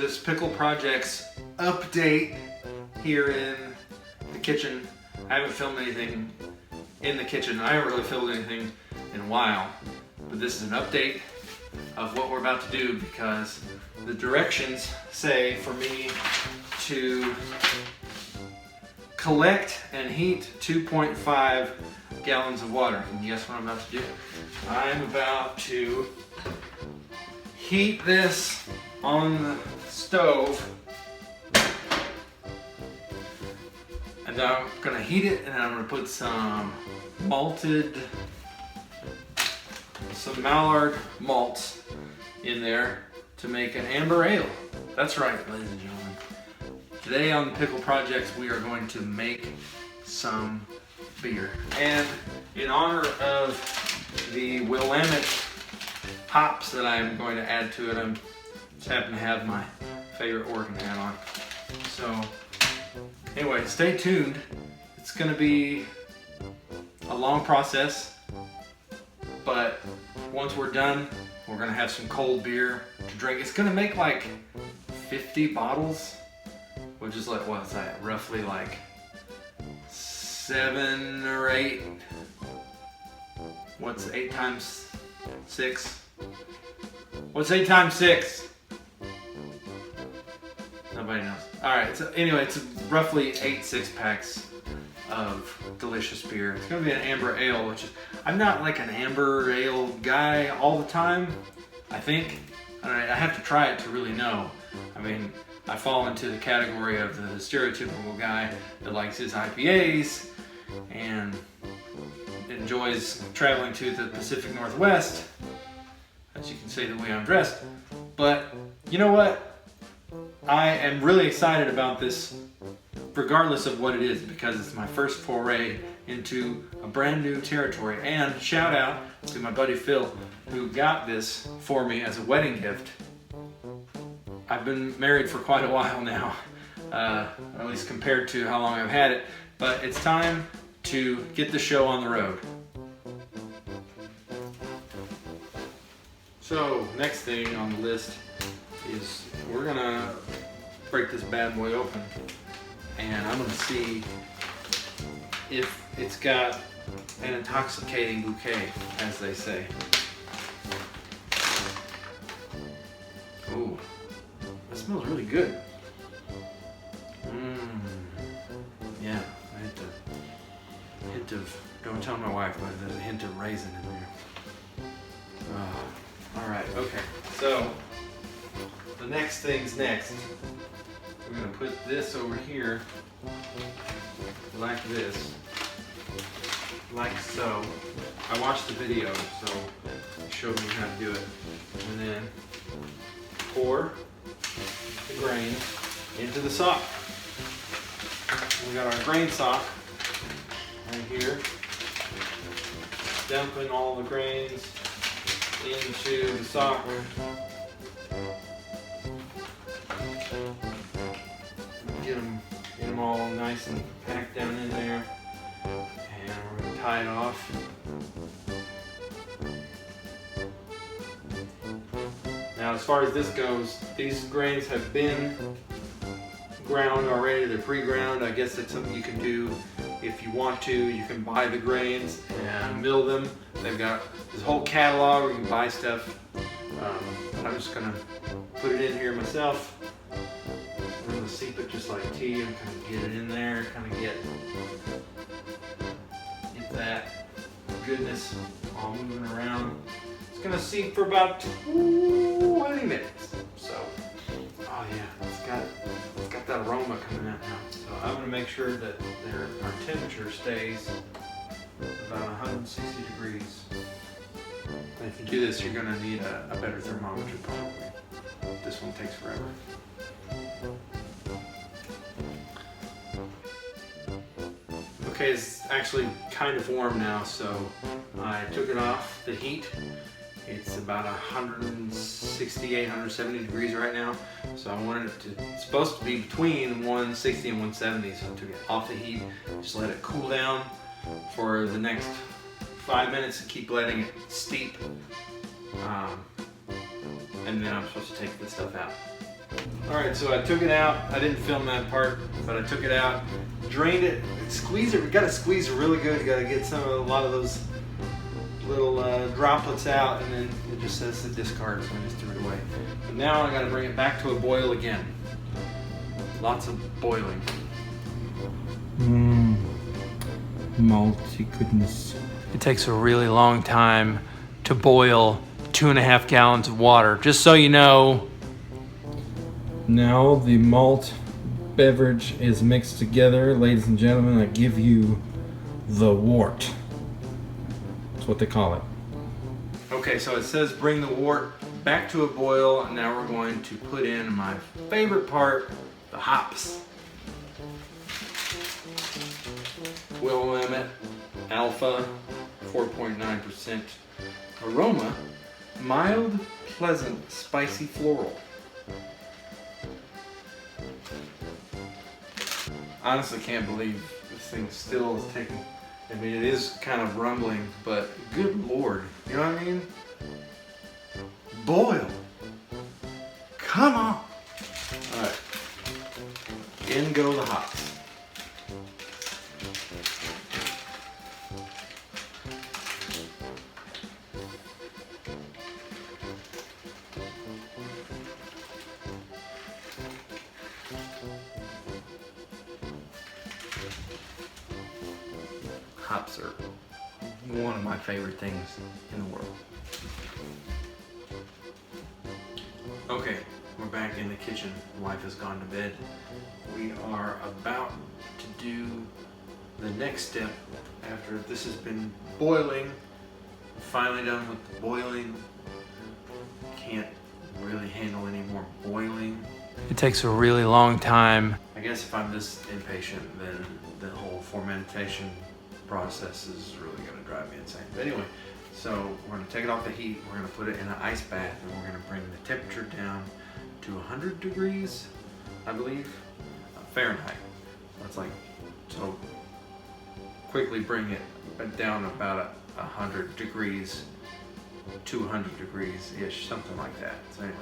this Pickle Projects update here in the kitchen. I haven't filmed anything in the kitchen. I haven't really filmed anything in a while, but this is an update of what we're about to do because the directions say for me to collect and heat 2.5 gallons of water. Can you guess what I'm about to do? I'm about to heat this on the stove, and I'm gonna heat it, and I'm gonna put some Mallard malts in there to make an amber ale. That's right, ladies and gentlemen. Today on the Pickle Projects, we are going to make some beer. And in honor of the Willamette hops that I'm going to add to it, I just happen to have my favorite Oregon hat on. So anyway, stay tuned. It's going to be a long process, but once we're done, we're going to have some cold beer to drink. It's going to make like 50 bottles, which is like, what's that, roughly like 7 or 8. What's 8 times 6? What's 8 times 6? Nobody knows. Alright, so anyway, it's roughly 8 6-packs of delicious beer. It's going to be an amber ale, which is, I'm not like an amber ale guy all the time, I think. I have to try it to really know. I mean, I fall into the category of the stereotypical guy that likes his IPAs and enjoys traveling to the Pacific Northwest, as you can see the way I'm dressed. But you know what? I am really excited about this, regardless of what it is, because it's my first foray into a brand new territory. And shout out to my buddy Phil, who got this for me as a wedding gift. I've been married for quite a while now, at least compared to how long I've had it, but it's time to get the show on the road. So, next thing on the list is we're gonna break this bad boy open, and I'm gonna see if it's got an intoxicating bouquet, as they say. Ooh, that smells really good. Yeah, I had a hint of, don't tell my wife, but there's a hint of raisin in there. All right, okay, so the next thing's next. We're gonna put this over here like this, like so. I watched the video, so it showed me how to do it. And then pour the grain into the sock. We got our grain sock right here. Dumping all the grains into the sock. Get them all nice and packed down in there. And we're going to tie it off. Now, as far as this goes, these grains have been ground already. They're pre-ground. I guess that's something you can do if you want to. You can buy the grains and mill them. They've got this whole catalog where you can buy stuff. But I'm just gonna put it in here myself. I'm gonna seep it just like tea and kind of get it in there, kind of get that goodness all moving around. It's gonna seep for about 20 minutes. So, oh yeah, it's got that aroma coming out now. So I'm gonna make sure that our temperature stays about 160 degrees. And if you do this, you're gonna need a better thermometer probably. This one takes forever. Okay, it's actually kind of warm now, so I took it off the heat. It's about 168, 170 degrees right now. So I wanted it to, it's supposed to be between 160 and 170, so I took it off the heat, just let it cool down for the next 5 minutes and keep letting it steep. And then I'm supposed to take this stuff out. All right, so I took it out. I didn't film that part, but I took it out, drained it, squeezed it. You gotta squeeze it really good. You gotta get a lot of those little droplets out, and then it just says to discard, so I just threw it away. But now I gotta bring it back to a boil again. Lots of boiling. Malty goodness. It takes a really long time to boil 2.5 gallons of water. Just so you know. Now the malt beverage is mixed together. Ladies and gentlemen, I give you the wort. That's what they call it. Okay, so it says bring the wort back to a boil, and now we're going to put in my favorite part, the hops. Willamette Alpha, 4.9%. Aroma, mild, pleasant, spicy floral. Honestly can't believe this thing still is taking, I mean, it is kind of rumbling, but good Lord, you know what I mean? Boil. Come on. All right, in go the hops. Hops are one of my favorite things in the world. Okay, we're back in the kitchen. Wife has gone to bed. We are about to do the next step after this has been boiling. We're finally done with the boiling. Can't really handle any more boiling. It takes a really long time. I guess if I'm this impatient, then the whole fermentation process is really going to drive me insane. But anyway, so we're going to take it off the heat, we're going to put it in an ice bath, and we're going to bring the temperature down to 100 degrees, I believe, Fahrenheit. That's like, so quickly bring it down about 100 degrees, 200 degrees-ish, something like that. So anyway,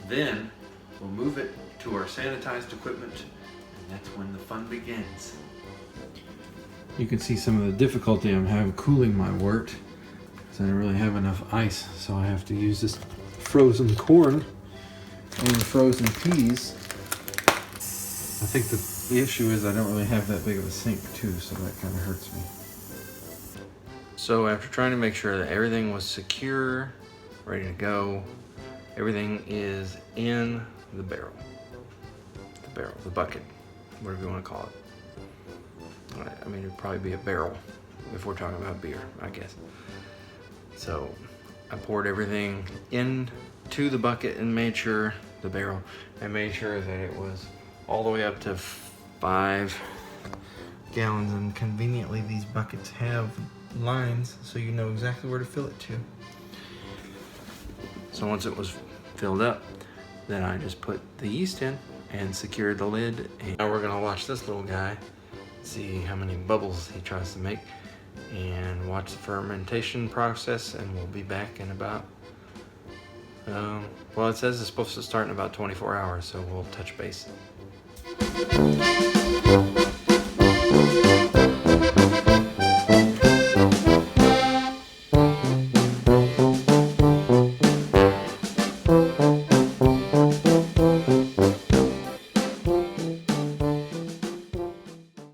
then we'll move it to our sanitized equipment, and that's when the fun begins. You can see some of the difficulty I'm having cooling my wort because I don't really have enough ice, so I have to use this frozen corn and frozen peas. I think the issue is I don't really have that big of a sink too, so that kind of hurts me. So after trying to make sure that everything was secure, ready to go, everything is in the barrel. The bucket, whatever you want to call it. I mean, it'd probably be a barrel if we're talking about beer, I guess. So I poured everything into the bucket and made sure, the barrel, I made sure that it was all the way up to 5 gallons, and conveniently these buckets have lines so you know exactly where to fill it to. So once it was filled up, then I just put the yeast in and secured the lid. And now we're gonna watch this little guy, see how many bubbles he tries to make, and watch the fermentation process, and we'll be back in about, well, it says it's supposed to start in about 24 hours, so we'll touch base.